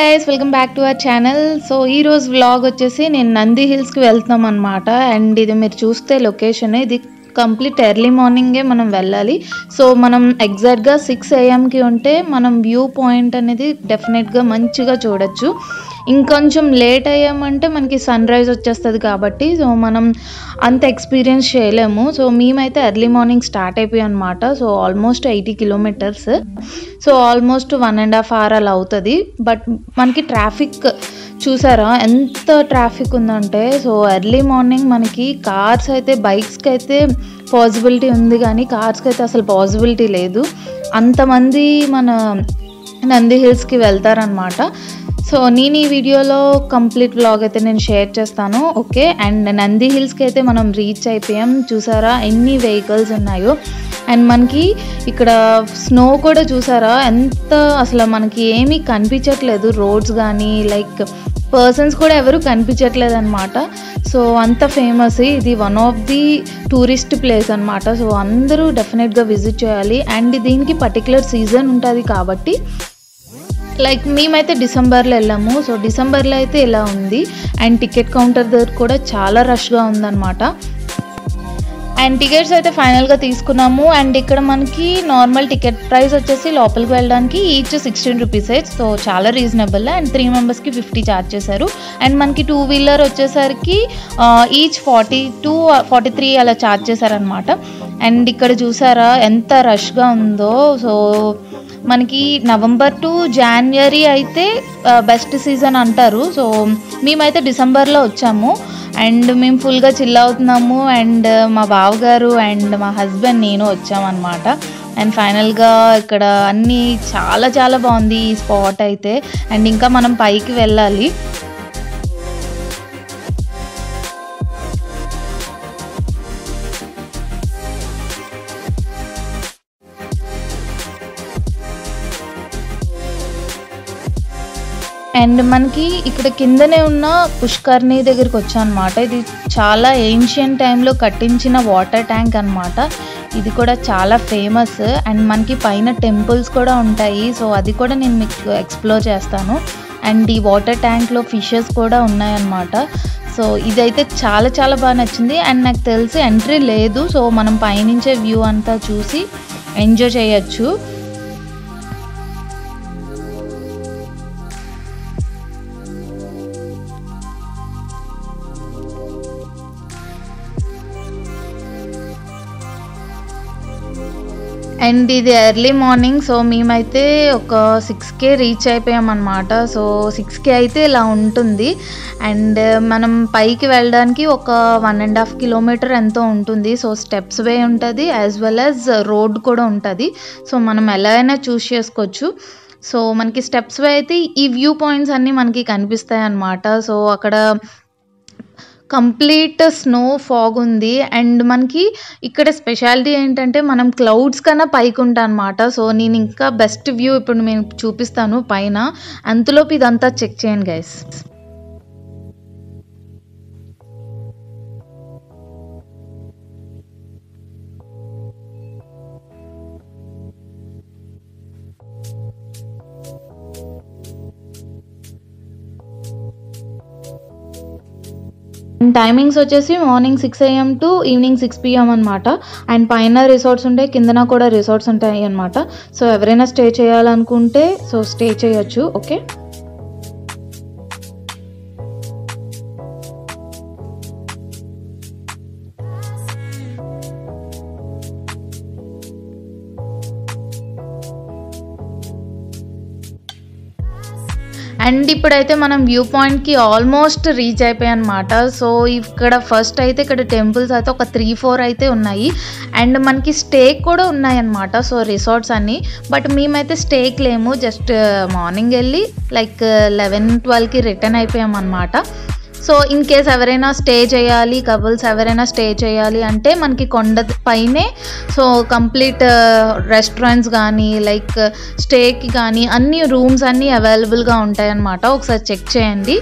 guys, welcome back to our channel. So ee roz vlog vachesi nenu Nandi Hills ki veltham annamata and idi meer chuste location idi complete early మార్నింగే మనం వెళ్ళాలి. So మనం ఎగ్జాక్ట్గా 6 AM కి ఉంటే మనం view point అనేది డెఫినెట్గా మంచిగా చూడొచ్చు. ఇంకొంచెం లేట్ అయ్యామంటే మనకి సన్ రైజ్ వచ్చేస్తుంది కాబట్టి సో మనం అంత ఎక్స్పీరియన్స్ చేయలేము. సో మేమైతే ఎర్లీ మార్నింగ్ స్టార్ట్ అయిపోయాం అనమాట. So almost 80 kilometres, so almost 1.5 hours అలా అవుతుంది. బట్ మనకి ట్రాఫిక్ చూసారా ఎంత ట్రాఫిక్ ఉందంటే, సో ఎర్లీ మార్నింగ్ మనకి కార్స్ అయితే బైక్స్కి అయితే పాసిబిలిటీ ఉంది కానీ కార్స్కి అయితే అసలు పాసిబిలిటీ లేదు. అంతమంది మన నంది హిల్స్కి వెళ్తారనమాట. సో నేను ఈ వీడియోలో కంప్లీట్ వ్లాగ్ అయితే నేను షేర్ చేస్తాను. ఓకే, అండ్ నంది హిల్స్కి అయితే మనం రీచ్ అయిపోయాం. చూసారా ఎన్ని వెహికల్స్ ఉన్నాయో, అండ్ మనకి ఇక్కడ స్నో కూడా చూసారా ఎంత, అసలు మనకి ఏమీ కనిపించట్లేదు. రోడ్స్ కానీ లైక్ పర్సన్స్ కూడా ఎవరు కనిపించట్లేదు అనమాట. సో అంత ఫేమస్ ఇది, one of the tourist place అనమాట. సో అందరూ డెఫినెట్గా విజిట్ చేయాలి. అండ్ దీనికి పర్టికులర్ సీజన్ ఉంటుంది కాబట్టి లైక్ మేమైతే డిసెంబర్లో వెళ్ళాము. సో డిసెంబర్లో అయితే ఇలా ఉంది. అండ్ టికెట్ కౌంటర్ దగ్గర కూడా చాలా రష్గా ఉందన్నమాట. అండ్ టికెట్స్ అయితే ఫైనల్గా తీసుకున్నాము. అండ్ ఇక్కడ మనకి నార్మల్ టికెట్ ప్రైస్ వచ్చేసి లోపలికి వెళ్ళడానికి ఈచ్ 16 రూపీస్. సో చాలా రీజనబుల్. అండ్ 3 మెంబర్స్కి 50 ఛార్జ్ చేశారు. అండ్ మనకి 2-wheeler వచ్చేసరికి ఈచ్ 42-43 అలా ఛార్జ్ చేశారనమాట. అండ్ ఇక్కడ చూసారా ఎంత రష్గా ఉందో. సో మనకి నవంబర్ టు జాన్వరి అయితే బెస్ట్ సీజన్ అంటారు. సో మేమైతే డిసెంబర్లో వచ్చాము అండ్ మేము ఫుల్గా చిల్ అవుతున్నాము. అండ్ మా బావగారు అండ్ మా హస్బెండ్ నేను వచ్చామన్నమాట. అండ్ ఫైనల్గా ఇక్కడ అన్నీ చాలా చాలా బాగుంది ఈ స్పాట్ అయితే. అండ్ ఇంకా మనం పైకి వెళ్ళాలి. అండ్ మనకి ఇక్కడ కిందనే ఉన్న పుష్కర్ణి దగ్గరికి వచ్చాం అనమాట. ఇది చాలా ఏన్షియంట్ టైంలో కట్టించిన వాటర్ ట్యాంక్ అనమాట. ఇది కూడా చాలా ఫేమస్. అండ్ మనకి పైన టెంపుల్స్ కూడా ఉంటాయి. సో అది కూడా నేను మీకు ఎక్స్ప్లోర్ చేస్తాను. అండ్ ఈ వాటర్ ట్యాంక్లో ఫిషెస్ కూడా ఉన్నాయన్నమాట. సో ఇదైతే చాలా చాలా బాగా నచ్చింది. అండ్ నాకు తెలిసి ఎంట్రీ లేదు. సో మనం పైనుంచే వ్యూ అంతా చూసి ఎంజాయ్ చేయొచ్చు. అండ్ ఇది ఎర్లీ మార్నింగ్. సో మేమైతే ఒక 6కే రీచ్ అయిపోయాం అనమాట. సో 6కే అయితే ఇలా ఉంటుంది. అండ్ మనం పైకి వెళ్ళడానికి ఒక 1.5 kilometer ఎంతో ఉంటుంది. సో స్టెప్స్ వే ఉంటుంది యాజ్ వెల్ యాజ్ రోడ్ కూడా ఉంటుంది. సో మనం ఎలా అయినా చూస్ చేసుకోవచ్చు. సో మనకి స్టెప్స్ వే అయితే ఈ వ్యూ పాయింట్స్ అన్నీ మనకి కనిపిస్తాయి అన్నమాట. సో అక్కడ కంప్లీట్ స్నో ఫాగ్ ఉంది. అండ్ మనకి ఇక్కడ స్పెషాలిటీ ఏంటంటే మనం క్లౌడ్స్ కన్నా పైకి ఉంటాం అనమాట. సో నేను ఇంకా బెస్ట్ వ్యూ ఇప్పుడు నేను చూపిస్తాను పైన. అంతలోపు ఇదంతా చెక్ చేయండి గైస్. టైమింగ్స్ వచ్చేసి morning 6 AM to evening 6 PM అనమాట. అండ్ పైన రిసార్ట్స్ ఉంటాయి, కిందన కూడా రిసార్ట్స్ ఉంటాయి అనమాట. సో ఎవరైనా స్టే చేయాలనుకుంటే సో స్టే చేయొచ్చు. ఓకే, అండ్ ఇప్పుడైతే మనం వ్యూ పాయింట్కి ఆల్మోస్ట్ రీచ్ అయిపోయాయి అనమాట. సో ఇక్కడ ఫస్ట్ అయితే ఇక్కడ టెంపుల్స్ అయితే ఒక 3-4 అయితే ఉన్నాయి. అండ్ మనకి స్టే కూడా ఉన్నాయి అనమాట. సో రిసార్ట్స్ అన్నీ. బట్ మేమైతే స్టేకి లేము, జస్ట్ మార్నింగ్ వెళ్ళి లైక్ 11-12కి రిటర్న్ అయిపోయాం అనమాట. సో ఇన్ కేస్ ఎవరైనా స్టే చేయాలి, కపుల్స్ ఎవరైనా స్టే చేయాలి అంటే మనకి కొండ పైనే సో కంప్లీట్ రెస్టారెంట్స్ కానీ లైక్ స్టేకి కానీ అన్ని రూమ్స్ అన్నీ అవైలబుల్గా ఉంటాయి అన్నమాట. ఒకసారి చెక్ చేయండి.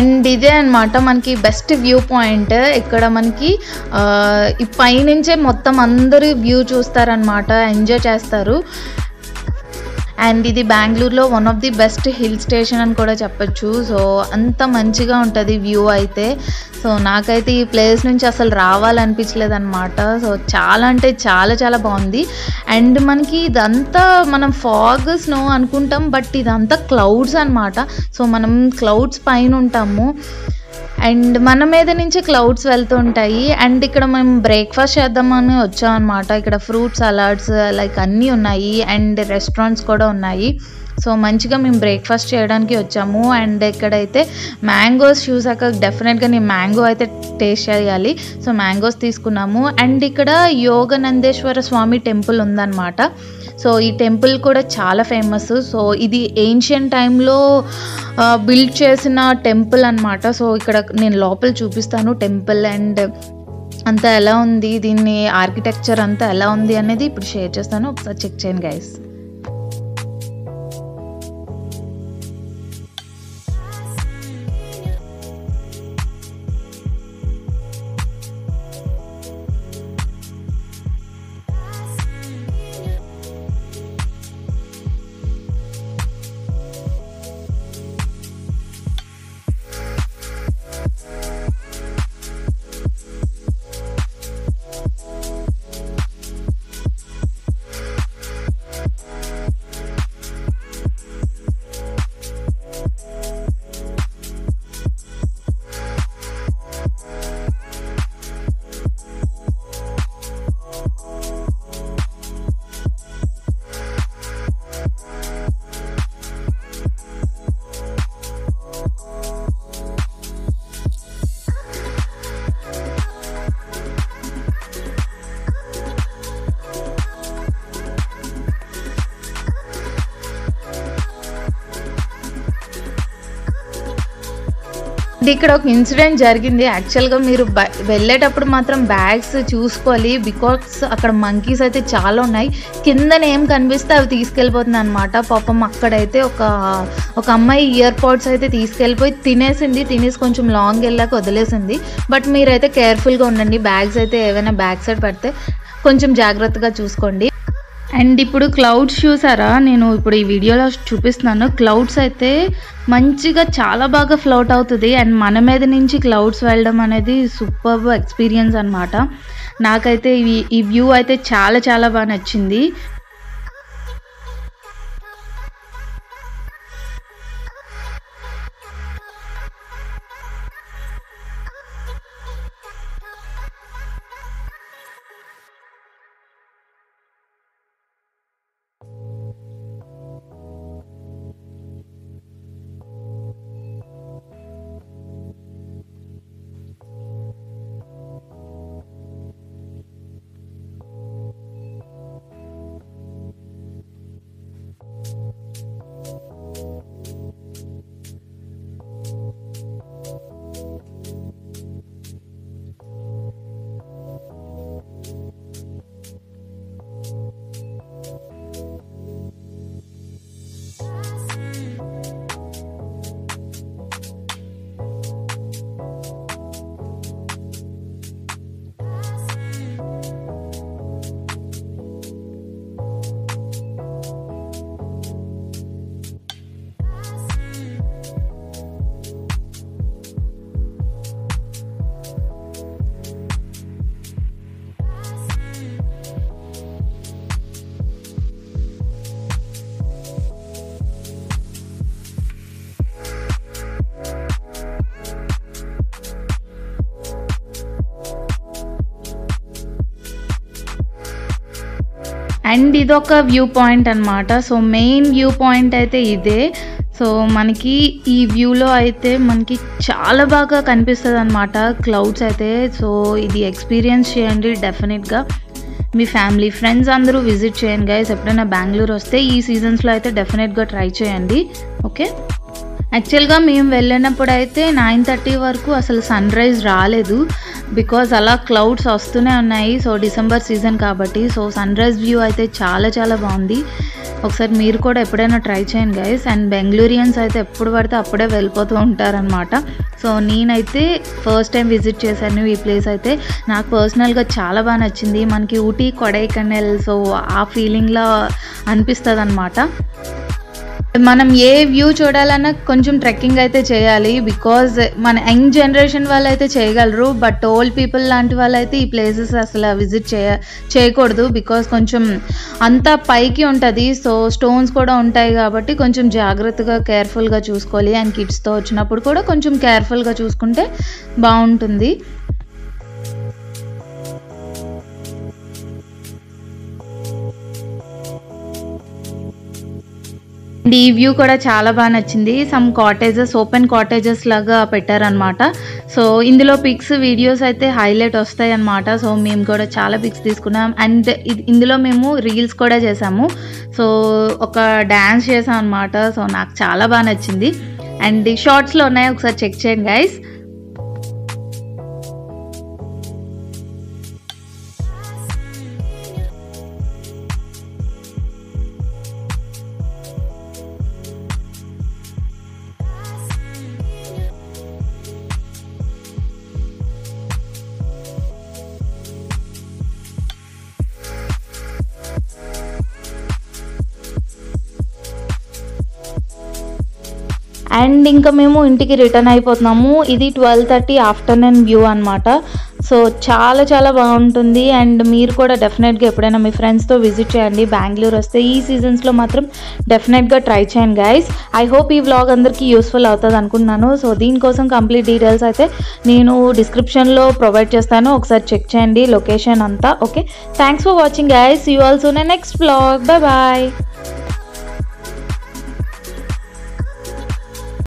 అండ్ ఇదే అనమాట మనకి బెస్ట్ వ్యూ పాయింట్. ఇక్కడ మనకి ఈ పైనుంచే మొత్తం అందరూ వ్యూ చూస్తారనమాట, ఎంజాయ్ చేస్తారు. అండ్ ఇది బెంగళూరులో one of the best hill station అని కూడా చెప్పచ్చు. సో అంత మంచిగా ఉంటుంది వ్యూ అయితే. సో నాకైతే ఈ ప్లేస్ నుంచి అసలు రావాలనిపించలేదు అనమాట. సో చాలా అంటే చాలా చాలా బాగుంది. అండ్ మనకి ఇదంతా మనం ఫాగ్ స్నో అనుకుంటాం, బట్ ఇదంతా క్లౌడ్స్ అనమాట. సో మనం క్లౌడ్స్ పైన ఉంటాము అండ్ మన మీద నుంచి క్లౌడ్స్ వెళ్తూ ఉంటాయి. అండ్ ఇక్కడ మేము బ్రేక్ఫాస్ట్ చేద్దామని వచ్చాం అనమాట. ఇక్కడ ఫ్రూట్ సలాడ్స్ లైక్ అన్నీ ఉన్నాయి అండ్ రెస్టారెంట్స్ కూడా ఉన్నాయి. సో మంచిగా మేము బ్రేక్ఫాస్ట్ చేయడానికి వచ్చాము. అండ్ ఇక్కడైతే మ్యాంగోస్ చూసాక డెఫినెట్గా నేను మ్యాంగో అయితే టేస్ట్ చేయాలి. సో మ్యాంగోస్ తీసుకున్నాము. అండ్ ఇక్కడ యోగనందేశ్వర స్వామి టెంపుల్ ఉందన్నమాట. సో ఈ టెంపుల్ కూడా చాలా ఫేమస్. సో ఇది ఏన్షియంట్ టైంలో బిల్డ్ చేసిన టెంపుల్ అనమాట. సో ఇక్కడ నేను లోపల చూపిస్తాను టెంపుల్ అండ్ అంతా ఎలా ఉంది, దీన్ని ఆర్కిటెక్చర్ అంతా ఎలా ఉంది అనేది ఇప్పుడు షేర్ చేస్తాను, ఒకసారి చెక్ చేయండి గైస్. ఇక్కడ ఒక ఇన్సిడెంట్ జరిగింది. యాక్చువల్గా మీరు వెళ్ళేటప్పుడు మాత్రం బ్యాగ్స్ చూసుకోవాలి, బికాస్ అక్కడ మంకీస్ అయితే చాలా ఉన్నాయి. కిందన ఏం కనిపిస్తే అవి తీసుకెళ్ళిపోతుంది అనమాట. పాపం అక్కడైతే ఒక అమ్మాయి ఇయర్ పాడ్స్ అయితే తీసుకెళ్ళిపోయి తినేసి కొంచెం లాంగ్ వెళ్ళాక వదిలేసింది. బట్ మీరైతే కేర్ఫుల్గా ఉండండి, బ్యాగ్స్ అయితే ఏవైనా బ్యాక్ సైడ్ పెడితే కొంచెం జాగ్రత్తగా చూసుకోండి. అండ్ ఇప్పుడు క్లౌడ్స్ చూసారా, నేను ఇప్పుడు ఈ వీడియోలో చూపిస్తున్నాను. క్లౌడ్స్ అయితే మంచిగా చాలా బాగా ఫ్లోట్ అవుతుంది అండ్ మన మీద నుంచి క్లౌడ్స్ వెళ్ళడం అనేది సూపర్ ఎక్స్పీరియన్స్ అనమాట. నాకైతే ఈ వ్యూ అయితే చాలా చాలా బాగా నచ్చింది. అండ్ ఇదొక వ్యూ పాయింట్ అనమాట. సో మెయిన్ వ్యూ పాయింట్ అయితే ఇదే. సో మనకి ఈ వ్యూలో అయితే మనకి చాలా బాగా కనిపిస్తుంది అనమాట క్లౌడ్స్ అయితే. సో ఇది ఎక్స్పీరియన్స్ చేయండి డెఫినెట్గా. మీ ఫ్యామిలీ ఫ్రెండ్స్ అందరూ విజిట్ చేయండి గైస్. ఎప్పుడైనా బెంగళూరు వస్తే ఈ సీజన్స్లో అయితే డెఫినెట్గా ట్రై చేయండి. ఓకే, యాక్చువల్గా మేము వెళ్ళినప్పుడు అయితే 9:30 వరకు అసలు సన్ రైజ్ రాలేదు, బికాజ్ అలా క్లౌడ్స్ వస్తూనే ఉన్నాయి. సో డిసెంబర్ సీజన్ కాబట్టి. సో సన్ రైజ్ వ్యూ అయితే చాలా చాలా బాగుంది. ఒకసారి మీరు కూడా ఎప్పుడైనా ట్రై చేయండి గైస్. అండ్ బెంగళూరియన్స్ అయితే ఎప్పుడు పడితే అప్పుడే వెళ్ళిపోతూ ఉంటారనమాట. సో నేనైతే ఫస్ట్ టైం విజిట్ చేశాను ఈ ప్లేస్. అయితే నాకు పర్సనల్గా చాలా బాగా నచ్చింది. మనకి ఊటీ కొడైకెనాల్ సో ఆ ఫీలింగ్లా అనిపిస్తుంది అనమాట. మనం ఏ వ్యూ చూడాలన్నా కొంచెం ట్రెక్కింగ్ అయితే చేయాలి, బికాజ్ మన యంగ్ జనరేషన్ వాళ్ళు అయితే చేయగలరు, బట్ ఓల్డ్ పీపుల్ లాంటి వాళ్ళు అయితే ఈ ప్లేసెస్ అసలు విజిట్ చేయకూడదు, బికాజ్ కొంచెం అంతా పైకి ఉంటుంది. సో స్టోన్స్ కూడా ఉంటాయి కాబట్టి కొంచెం జాగ్రత్తగా కేర్ఫుల్గా చూసుకోవాలి. అండ్ కిడ్స్తో వచ్చినప్పుడు కూడా కొంచెం కేర్ఫుల్గా చూసుకుంటే బాగుంటుంది. ఈ వ్యూ కూడా చాలా బాగా నచ్చింది. సమ్ కాటేజెస్, ఓపెన్ కాటేజెస్ లాగా పెట్టారనమాట. సో ఇందులో పిక్స్ వీడియోస్ అయితే హైలైట్ వస్తాయి అన్నమాట. సో మేము కూడా చాలా పిక్స్ తీసుకున్నాం. అండ్ ఇందులో మేము రీల్స్ కూడా చేసాము. సో ఒక డ్యాన్స్ చేసాం అనమాట. సో నాకు చాలా బాగా నచ్చింది. అండ్ షార్ట్స్లో ఉన్నాయి, ఒకసారి చెక్ చేయండి గైస్. అండ్ ఇంకా మేము ఇంటికి రిటర్న్ అయిపోతున్నాము. ఇది 12:30 ఆఫ్టర్నూన్ వ్యూ అనమాట. సో చాలా చాలా బాగుంటుంది. అండ్ మీరు కూడా డెఫినెట్గా ఎప్పుడైనా మీ ఫ్రెండ్స్తో విజిట్ చేయండి. బెంగళూరు వస్తే ఈ సీజన్స్లో మాత్రం డెఫినెట్గా ట్రై చేయండి గైస్. ఐ హోప్ ఈ వ్లాగ్ అందరికీ యూస్ఫుల్ అవుతుంది అనుకుంటున్నాను. సో దీనికోసం కంప్లీట్ డీటెయిల్స్ అయితే నేను డిస్క్రిప్షన్లో ప్రొవైడ్ చేస్తాను, ఒకసారి చెక్ చేయండి లొకేషన్ అంతా. Okay, thanks for watching guys. You also next vlog. Bye bye.